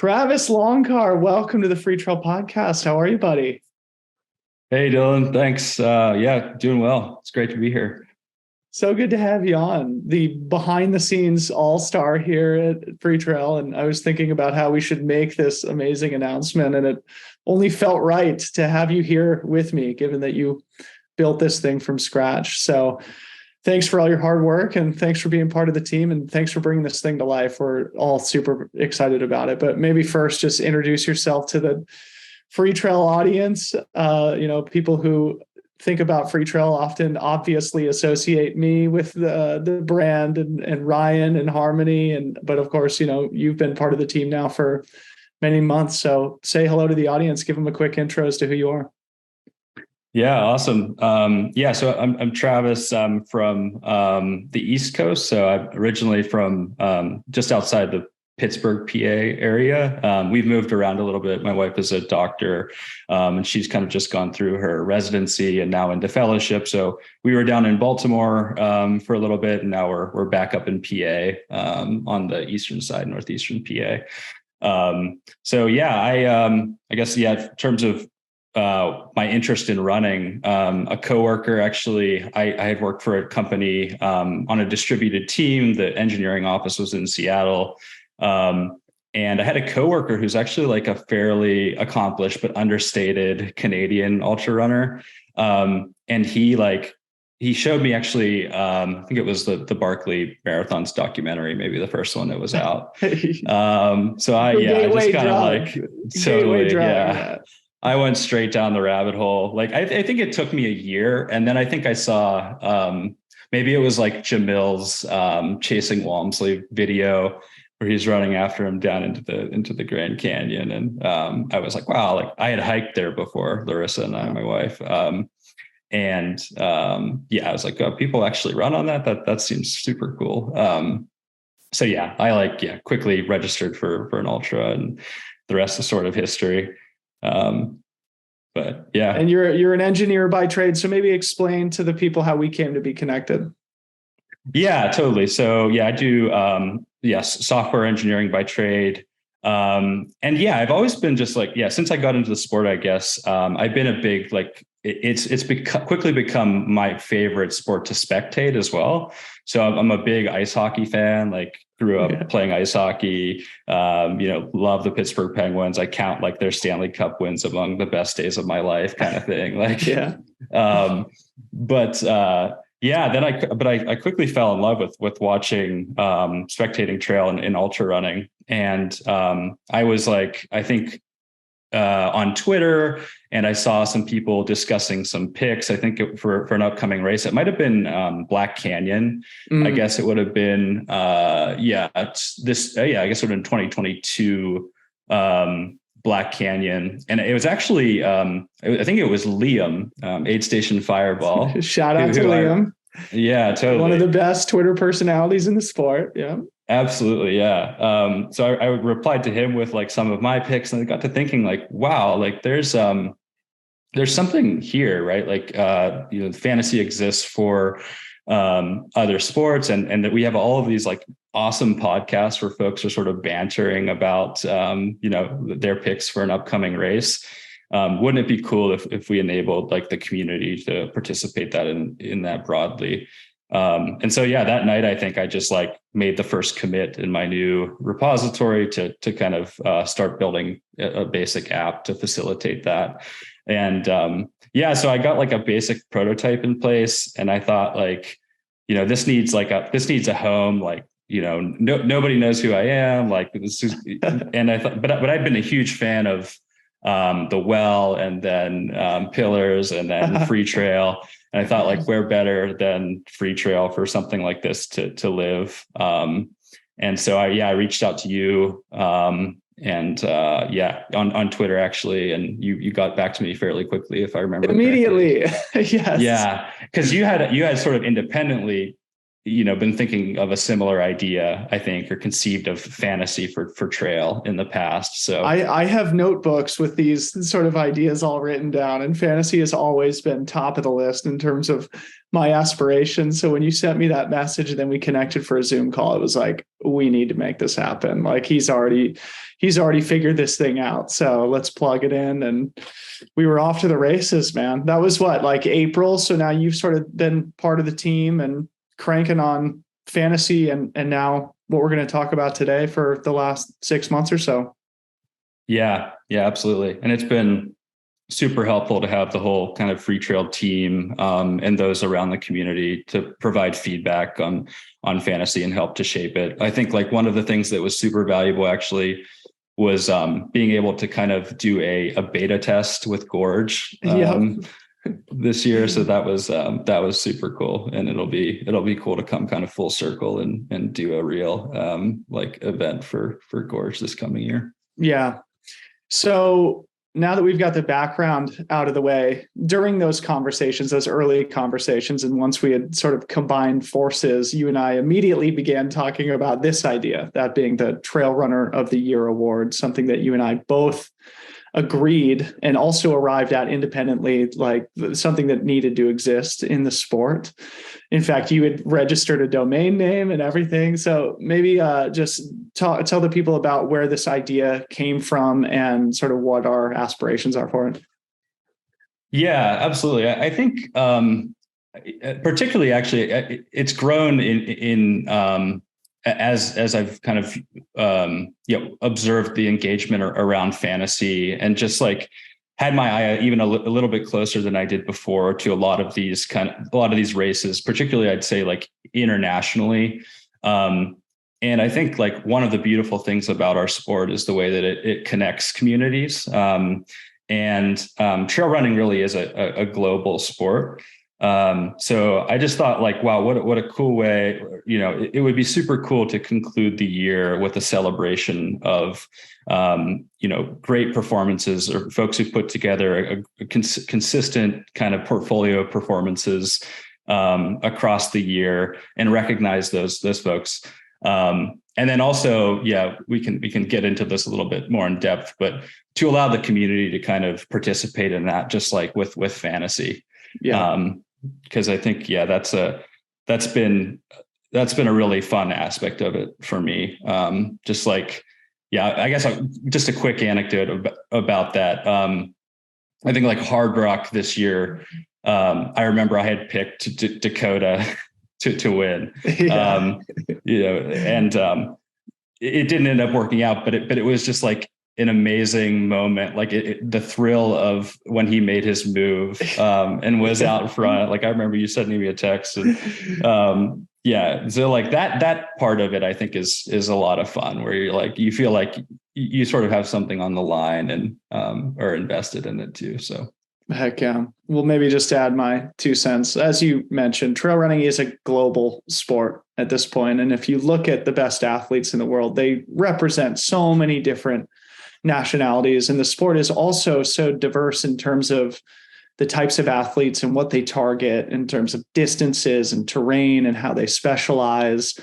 Travis Loncar, welcome to the Freetrail podcast. How are you, buddy? Hey, Dylan. Thanks. Yeah, doing well. It's great to be here. So good to have you on. The behind the scenes all-star here at Freetrail. And I was thinking about how we should make this amazing announcement. And it only felt right to have you here with me, given that you built this thing from scratch. So thanks for all your hard work and thanks for being part of the team and thanks for bringing this thing to life. We're all super excited about it. But maybe first, just introduce yourself to the Freetrail audience. People who think about Freetrail often obviously associate me with the brand and Ryan and Harmony. But of course, you've been part of the team now for many months. So say hello to the audience, give them a quick intro as to who you are. Yeah, awesome. So I'm Travis. I'm from the East Coast. So I'm originally from just outside the Pittsburgh, PA area. We've moved around a little bit. My wife is a doctor, and she's kind of just gone through her residency and now into fellowship. So we were down in Baltimore for a little bit, and now we're back up in PA on the eastern side, northeastern PA. I guess in terms of my interest in running, a coworker, actually, I had worked for a company on a distributed team. The engineering office was in Seattle. And I had a coworker who's actually like a fairly accomplished but understated Canadian ultra runner. And he showed me actually, I think it was the Barkley Marathons documentary, maybe the first one that was out. I just kind of like totally, yeah. I went straight down the rabbit hole. Like, I think it took me a year. And then I think I saw, maybe it was like Jamil's Chasing Walmsley video where he's running after him down into the Grand Canyon. And I was like, wow, like I had hiked there before, Larissa and I, my wife. I was like, oh, people actually run on that. That seems super cool. I quickly registered for an ultra, and the rest is sort of history. And you're an engineer by trade. So maybe explain to the people how we came to be connected. Yeah, totally. So I do, software engineering by trade. I've always been just like, since I got into the sport, I guess, I've been a big, quickly become my favorite sport to spectate as well. So I'm a big ice hockey fan, like grew up playing ice hockey, love the Pittsburgh Penguins. I count like their Stanley Cup wins among the best days of my life kind of thing. I quickly fell in love with watching, spectating trail and ultra running. And I was like, I think on Twitter, and I saw some people discussing some picks. I think for an upcoming race, it might have been Black Canyon. I guess it would have been, I guess it would have been 2022 Black Canyon. And it was actually, I think it was Liam, Aid Station Fireball. Shout out to Liam. Yeah, totally. One of the best Twitter personalities in the sport. Yeah. Absolutely. Yeah. So I replied to him with like some of my picks, and I got to thinking like, wow, like there's something here, right? Like, fantasy exists for other sports, and that we have all of these like awesome podcasts where folks are sort of bantering about, their picks for an upcoming race. Wouldn't it be cool if we enabled like the community to participate in that broadly? That night, I think I just like made the first commit in my new repository to kind of start building a basic app to facilitate that. And so I got like a basic prototype in place, and I thought like, this needs a home, like, nobody knows who I am. Like this is, and I thought, but I've been a huge fan of the Well, and then Pillars, and then Freetrail. And I thought like, where better than Freetrail for something like this to live. And so I reached out to you on Twitter actually. And you got back to me fairly quickly, if I remember immediately. Yes. Yeah. Cause you had sort of independently, been thinking of a similar idea, I think, or conceived of fantasy for trail in the past. So I have notebooks with these sort of ideas all written down, and fantasy has always been top of the list in terms of my aspirations. So when you sent me that message and then we connected for a Zoom call, it was like, we need to make this happen. Like he's already figured this thing out. So let's plug it in. And we were off to the races, man. That was what, like April. So now you've sort of been part of the team and cranking on fantasy and now what we're going to talk about today for the last 6 months or so. Yeah, absolutely. And it's been super helpful to have the whole kind of Freetrail team and those around the community to provide feedback on fantasy and help to shape it. I think like one of the things that was super valuable actually was being able to kind of do a beta test with Gorge this year. So that was super cool, and it'll be cool to come kind of full circle and do a real like event for Gorge this coming year. Yeah. So now that we've got the background out of the way, during those conversations, those early conversations, and once we had sort of combined forces, you and I immediately began talking about this idea, that being the Trail Runner of the Year award, something that you and I both agreed and also arrived at independently, like something that needed to exist in the sport. In fact, you had registered a domain name and everything. So maybe just tell the people about where this idea came from and sort of what our aspirations are for it. Yeah, absolutely. I think particularly actually it's grown in as I've kind of observed the engagement around fantasy and just like had my eye even a little bit closer than I did before to a lot of these races, particularly I'd say like internationally. And I think like one of the beautiful things about our sport is the way that it connects communities. And trail running really is a global sport. So I just thought like, wow, what a cool way, it would be super cool to conclude the year with a celebration of, great performances or folks who put together a consistent kind of portfolio of performances, across the year and recognize those folks. And then also, we can get into this a little bit more in depth, but to allow the community to kind of participate in that, just like with fantasy. Yeah. Because I think, that's been a really fun aspect of it for me. Just like, I guess just a quick anecdote about that. I think like Hard Rock this year, I remember I had picked Dakota to win, and it didn't end up working out, but it was just like an amazing moment, like the thrill of when he made his move and was out front. Like I remember you sending me a text, and so like that part of it, I think is a lot of fun, where you're like, you feel like you sort of have something on the line and are invested in it too. So. Heck yeah. Well, maybe just to add my 2 cents, as you mentioned, trail running is a global sport at this point. And if you look at the best athletes in the world, they represent so many different nationalities. And the sport is also so diverse in terms of the types of athletes and what they target in terms of distances and terrain and how they specialize.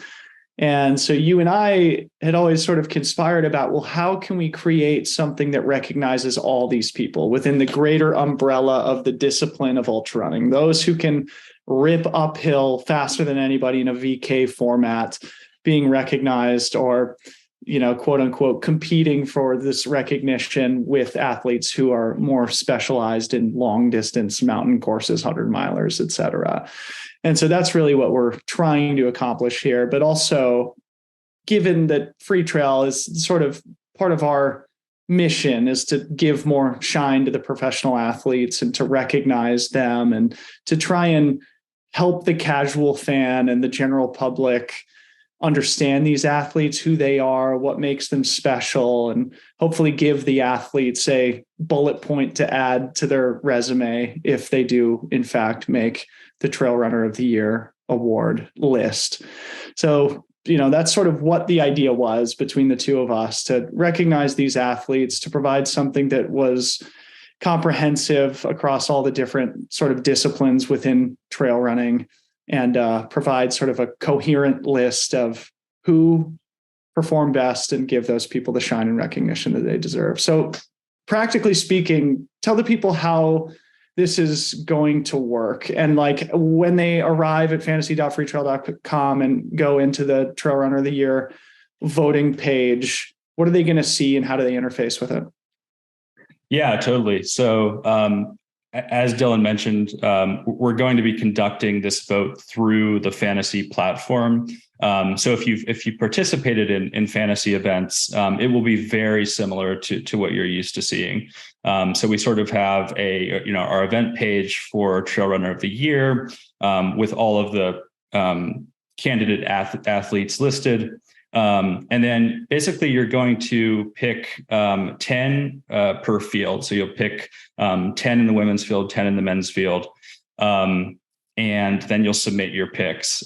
And so you and I had always sort of conspired about, well, how can we create something that recognizes all these people within the greater umbrella of the discipline of ultra running, those who can rip uphill faster than anybody in a VK format, being recognized, or, quote unquote, competing for this recognition with athletes who are more specialized in long distance mountain courses, 100-milers, et cetera. And so that's really what we're trying to accomplish here. But also, given that Freetrail is sort of part of our mission is to give more shine to the professional athletes and to recognize them and to try and help the casual fan and the general public understand these athletes, who they are, what makes them special, and hopefully give the athletes a bullet point to add to their resume if they do, in fact, make the Trail Runner of the Year award list. So, that's sort of what the idea was between the two of us, to recognize these athletes, to provide something that was comprehensive across all the different sort of disciplines within trail running, and provide sort of a coherent list of who perform best and give those people the shine and recognition that they deserve. So practically speaking, tell the people how this is going to work. And like when they arrive at fantasy.freetrail.com and go into the Trail Runner of the Year voting page, what are they going to see and how do they interface with it? Yeah, totally. So as Dylan mentioned, we're going to be conducting this vote through the fantasy platform. So if you participated in fantasy events, it will be very similar to what you're used to seeing. So we sort of have our event page for Trail Runner of the Year with all of the candidate athletes listed. And then basically you're going to pick 10 per field. So you'll pick 10 in the women's field, 10 in the men's field. And then you'll submit your picks.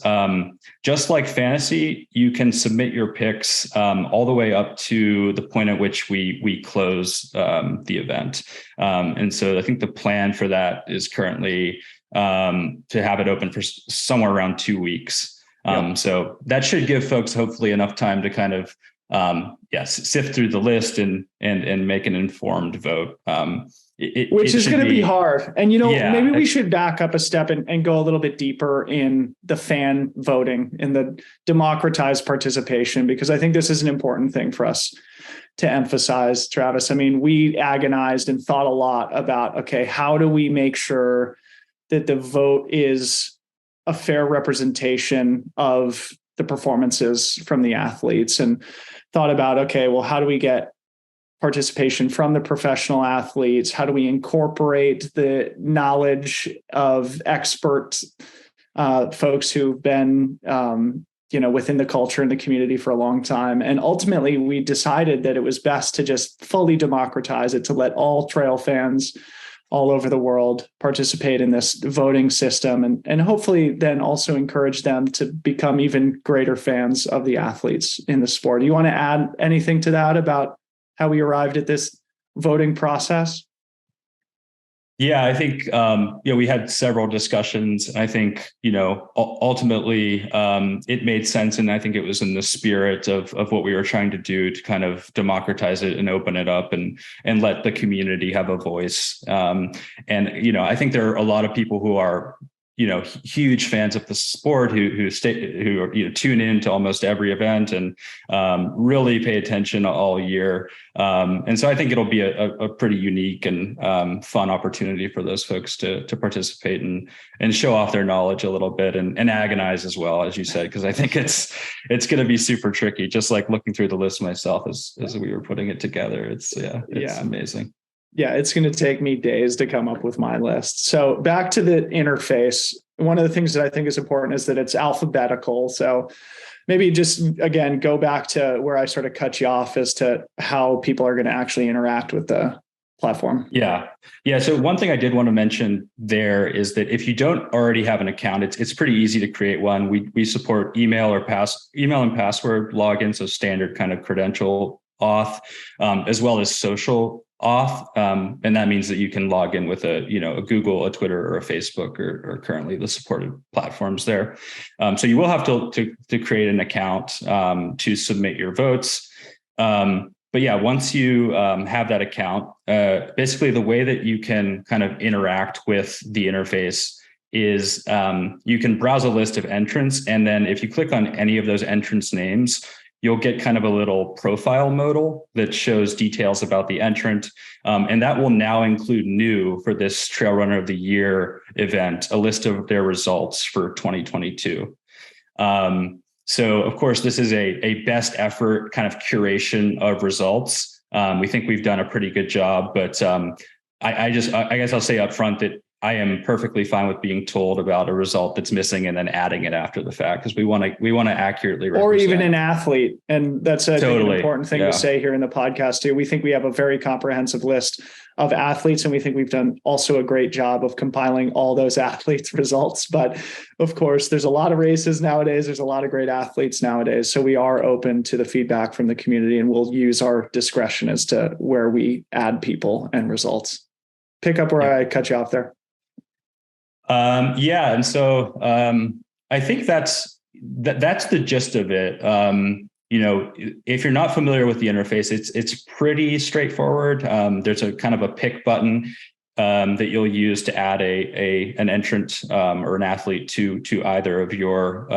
Just like fantasy, you can submit your picks all the way up to the point at which we close the event. And so I think the plan for that is currently to have it open for somewhere around 2 weeks. So that should give folks hopefully enough time to kind of sift through the list and make an informed vote. Which is going to be hard. And, maybe we should back up a step and go a little bit deeper in the fan voting, in the democratized participation, because I think this is an important thing for us to emphasize, Travis. I mean, we agonized and thought a lot about, okay, how do we make sure that the vote is a fair representation of the performances from the athletes, and thought about, okay, well, how do we get participation from the professional athletes? How do we incorporate the knowledge of expert folks who've been, within the culture and the community for a long time? And ultimately, we decided that it was best to just fully democratize it, to let all trail fans all over the world participate in this voting system, and hopefully then also encourage them to become even greater fans of the athletes in the sport. Do you want to add anything to that about how we arrived at this voting process? Yeah, I think, we had several discussions. I think, ultimately it made sense. And I think it was in the spirit of what we were trying to do to kind of democratize it and open it up and let the community have a voice. And I think there are a lot of people who are, huge fans of the sport who tune in to almost every event and really pay attention all year. And so I think it'll be a pretty unique and fun opportunity for those folks to participate and show off their knowledge a little bit and agonize as well, as you said, because I think it's going to be super tricky. Just like looking through the list myself as we were putting it together. It's amazing. Yeah, it's going to take me days to come up with my list. So back to the interface. One of the things that I think is important is that it's alphabetical. So maybe just, again, go back to where I sort of cut you off as to how people are going to actually interact with the platform. Yeah. So one thing I did want to mention there is that if you don't already have an account, it's pretty easy to create one. We support email and password login, so standard kind of credential auth, as well as social auth. And that means that you can log in with a Google, a Twitter, or a Facebook, or currently the supported platforms there. So you will have to create an account to submit your votes. But yeah, once you have that account, basically the way that you can kind of interact with the interface is you can browse a list of entrants. And then if you click on any of those entrants' names, you'll get kind of a little profile modal that shows details about the entrant. And that will now include new for this Trail Runner of the Year event, a list of their results for 2022. So of course, this is a best effort kind of curation of results. We think we've done a pretty good job, but I guess I'll say up front that I am perfectly fine with being told about a result that's missing and then adding it after the fact, because we want to accurately represent. Or even an athlete. And that's an important thing to say here in the podcast too. We think we have a very comprehensive list of athletes, and we think we've done also a great job of compiling all those athletes' results. But of course, there's a lot of races nowadays. There's a lot of great athletes nowadays. So we are open to the feedback from the community, and we'll use our discretion as to where we add people and results. Pick up where I cut you off there. And so I think that's the gist of it. If you're not familiar with the interface, it's pretty straightforward. There's a kind of a pick button. that you'll use to add an entrant or an athlete to either of your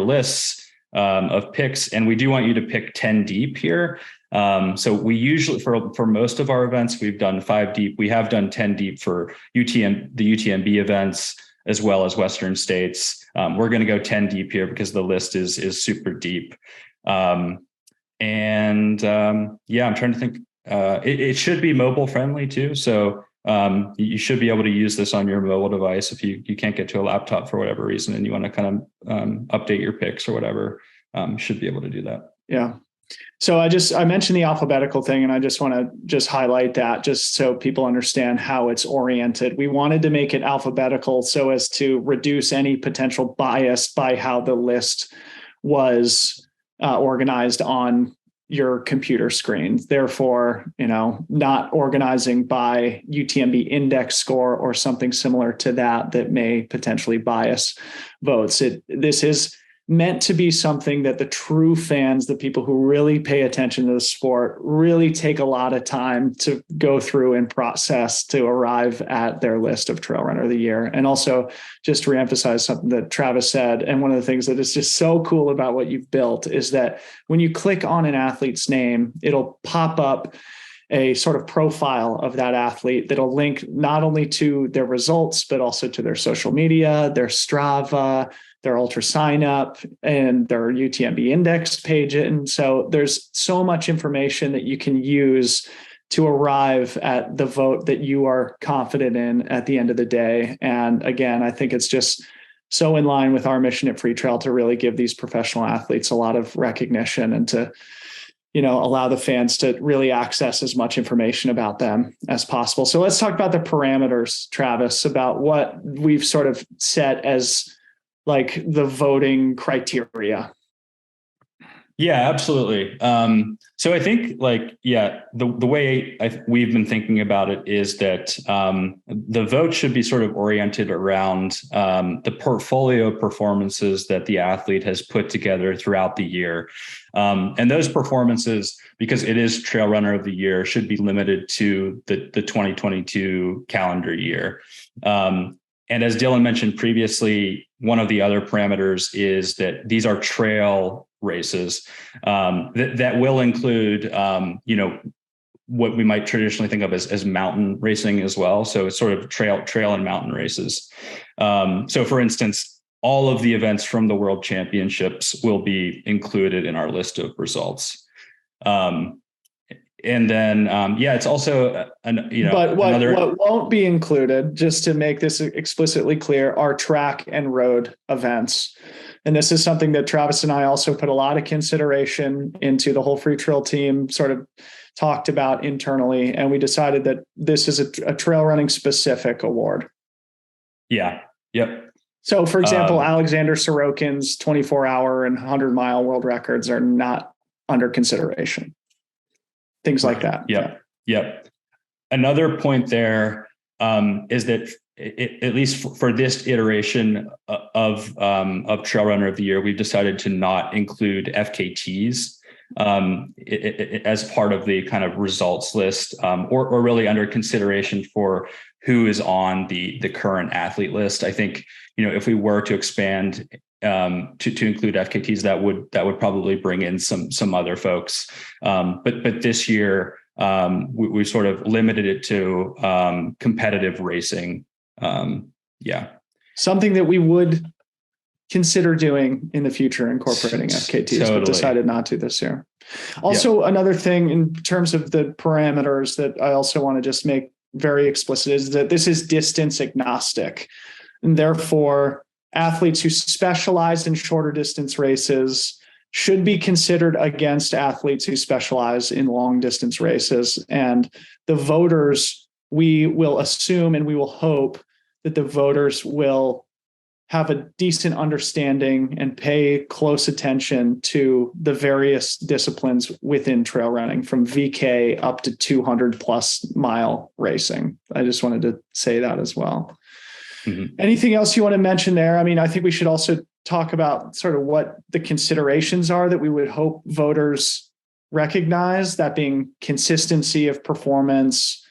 lists of picks. And we do want you to pick 10 deep here. So we usually, for most of our events, we've done 5 deep. We have done 10 deep for the UTMB events, as well as Western States. We're going to go 10 deep here because the list is super deep. I'm trying to think. It should be mobile friendly too. So you should be able to use this on your mobile device if you can't get to a laptop for whatever reason and you want to kind of update your picks or whatever. Should be able to do that. Yeah. So I mentioned the alphabetical thing, and I just want to highlight that just so people understand how it's oriented. We wanted to make it alphabetical so as to reduce any potential bias by how the list was organized on your computer screen. Therefore, not organizing by UTMB index score or something similar to that may potentially bias votes. This is meant to be something that the true fans, the people who really pay attention to the sport, really take a lot of time to go through and process to arrive at their list of Trail Runner of the Year. And also just to reemphasize something that Travis said, and one of the things that is just so cool about what you've built is that when you click on an athlete's name, it'll pop up a sort of profile of that athlete that'll link not only to their results, but also to their social media, their Strava, their ultra sign up, and their UTMB index page. And so there's so much information that you can use to arrive at the vote that you are confident in at the end of the day. And again, I think it's just so in line with our mission at Freetrail to really give these professional athletes a lot of recognition and to allow the fans to really access as much information about them as possible. So let's talk about the parameters, Travis, about what we've sort of set as like the voting criteria. Yeah, absolutely. So I think the way we've been thinking about it is that the vote should be sort of oriented around the portfolio performances that the athlete has put together throughout the year. And those performances, because it is Trail Runner of the Year, should be limited to the 2022 calendar year. And as Dylan mentioned previously, one of the other parameters is that these are trail races that will include, what we might traditionally think of as mountain racing as well. So it's sort of trail and mountain races. So for instance, all of the events from the World Championships will be included in our list of results. And then, it's also, but what won't be included, just to make this explicitly clear, are track and road events. And this is something that Travis and I also put a lot of consideration into. The whole Freetrail team sort of talked about internally, and we decided that this is a trail running specific award. Yeah. Yep. So for example, Alexander Sorokin's 24-hour and 100-mile world records are not under consideration. Things like that. Yep. Another point there is that at least for this iteration of Trail Runner of the Year, we've decided to not include FKTs as part of the kind of results list, or really under consideration for who is on the current athlete list. I think if we were to expand to include FKTs, that would probably bring in some other folks. But this year we sort of limited it to competitive racing. Something that we would consider doing in the future, incorporating FKTs, totally. But decided not to this year. Also, Another thing in terms of the parameters that I also want to just make very explicit is that this is distance agnostic, and therefore athletes who specialize in shorter distance races should be considered against athletes who specialize in long distance races. And the voters, we will assume and we will hope that the voters will have a decent understanding and pay close attention to the various disciplines within trail running, from VK up to 200 plus mile racing. I just wanted to say that as well. Mm-hmm. Anything else you want to mention there? I mean, I think we should also talk about sort of what the considerations are that we would hope voters recognize, that being consistency of performance,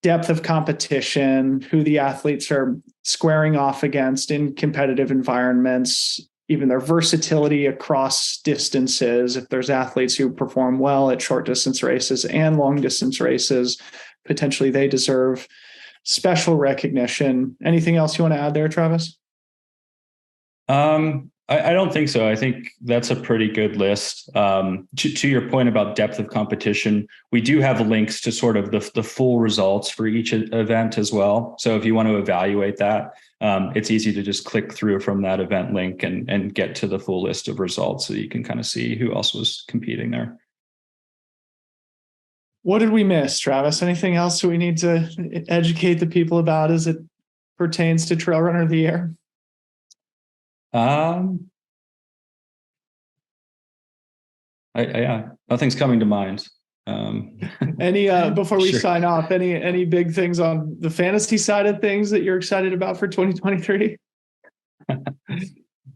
depth of competition, who the athletes are squaring off against in competitive environments, even their versatility across distances. If there's athletes who perform well at short distance races and long distance races, potentially they deserve special recognition. Anything else you want to add there, Travis? I don't think so. I think that's a pretty good list. To your point about depth of competition, we do have links to sort of the full results for each event as well. So if you want to evaluate that, it's easy to just click through from that event link and get to the full list of results so you can kind of see who else was competing there. What did we miss, Travis? Anything else we need to educate the people about as it pertains to Trail Runner of the Year? Yeah, nothing's coming to mind. Any before we sign off, any big things on the fantasy side of things that you're excited about for 2023?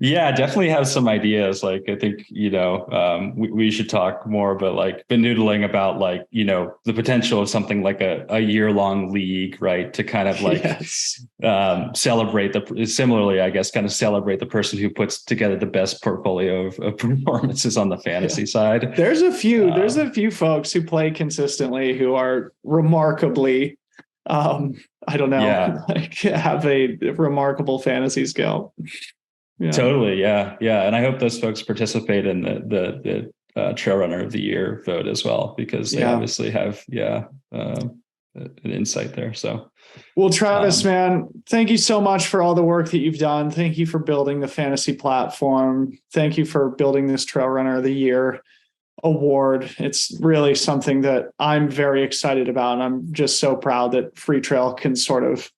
Yeah, definitely have some ideas. Like, I think, we should talk more about like been noodling about like, the potential of something like a year-long league, right? To kind of like celebrate similarly, I guess, kind of celebrate the person who puts together the best portfolio of performances on the fantasy side. There's a few folks who play consistently who are remarkably, I don't know, like have a remarkable fantasy skill. Yeah. Totally. Yeah. Yeah. And I hope those folks participate in the Trail Runner of the Year vote as well, because they obviously have, an insight there. So, well, Travis, man, thank you so much for all the work that you've done. Thank you for building the fantasy platform. Thank you for building this Trail Runner of the Year award. It's really something that I'm very excited about. And I'm just so proud that Freetrail can sort of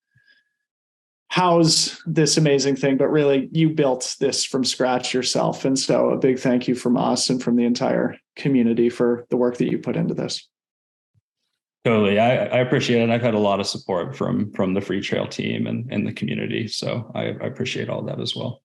house this amazing thing, but really you built this from scratch yourself. And so a big thank you from us and from the entire community for the work that you put into this. Totally. I appreciate it. And I've had a lot of support from the Freetrail team and the community. So I appreciate all that as well.